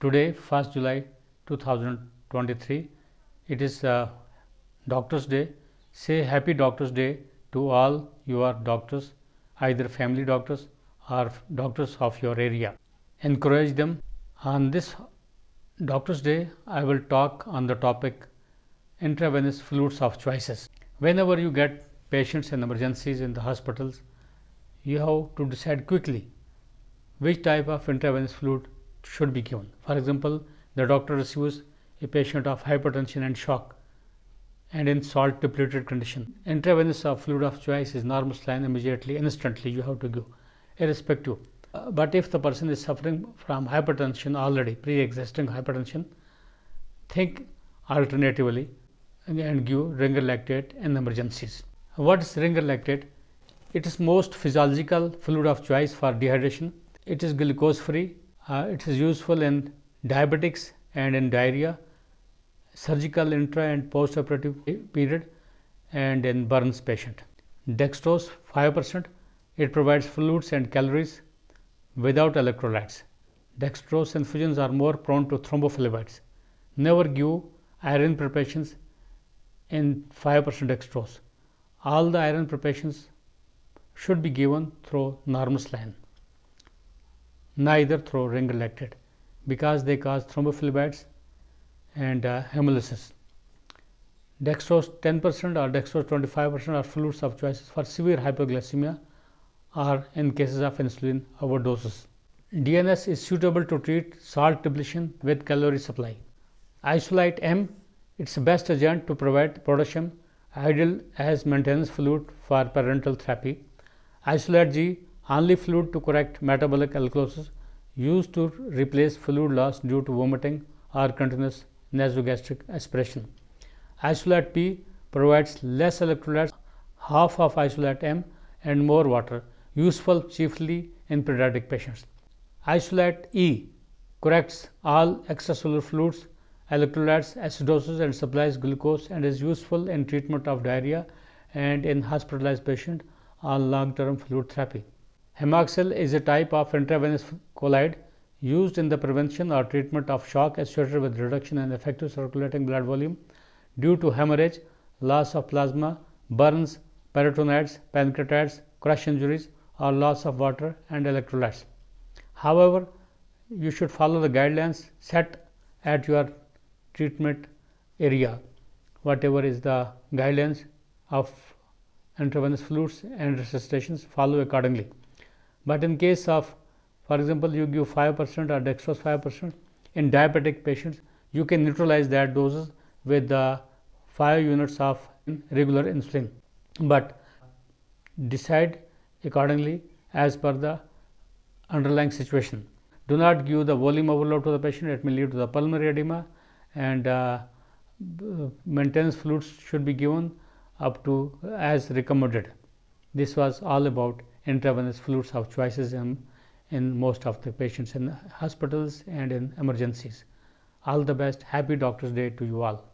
Today, 1st July 2023, it is Doctor's Day. Say Happy Doctor's Day to all your doctors, either family doctors or doctors of your area. Encourage them. On this Doctor's Day, I will talk on the topic intravenous fluids of choices. Whenever you get patients and emergencies in the hospitals, you have to decide quickly which type of intravenous fluid should be given. For example, the doctor receives a patient of hypertension and shock and in salt depleted condition. Intravenous fluid of choice is normal saline immediately, instantly you have to give, irrespective. But if the person is suffering from hypertension already, pre-existing hypertension, think alternatively and give Ringer Lactate in emergencies. What is Ringer Lactate? It is most physiological fluid of choice for dehydration. It is glucose free. It is useful in diabetics and in diarrhea, surgical intra and post-operative period, and in burns patient. Dextrose 5%. It provides fluids and calories without electrolytes. Dextrose infusions are more prone to thrombophelbitis. Never give iron preparations in 5% dextrose. All the iron preparations should be given through normal saline, neither through Ringer Lactate, because they cause thrombophelbitis and hemolysis. Dextrose 10% or dextrose 25% are fluids of choice for severe hypoglycemia or in cases of insulin overdoses. DNS is suitable to treat salt depletion with calorie supply. ISOLYTE-M, its best agent to provide potassium, ideal as maintenance fluid for parenteral therapy. ISOLYTE-G, only fluid to correct metabolic alkalosis, used to replace fluid loss due to vomiting or continuous nasogastric aspiration. ISOLYTE-P provides less electrolytes, half of ISOLYTE-M and more water, useful chiefly in pediatric patients. ISOLYTE-E corrects all extracellular fluids, electrolytes, acidosis and supplies glucose and is useful in treatment of diarrhea and in hospitalized patient on long-term fluid therapy. Hemoxil is a type of intravenous colloid used in the prevention or treatment of shock associated with reduction in effective circulating blood volume due to hemorrhage, loss of plasma, burns, peritonitis, pancreatitis, crush injuries, or loss of water and electrolytes. However, you should follow the guidelines set at your treatment area, whatever is the guidelines of intravenous fluids and resuscitations, follow accordingly. But in case of, for example, you give 5% or dextrose 5% in diabetic patients, you can neutralize that doses with the 5 units of regular insulin, but decide accordingly as per the underlying situation. Do not give the volume overload to the patient, it may lead to the pulmonary edema, and maintenance fluids should be given up to as recommended. This was all about intravenous fluids of choices in most of the patients in hospitals and in emergencies. All the best. Happy Doctor's Day to you all.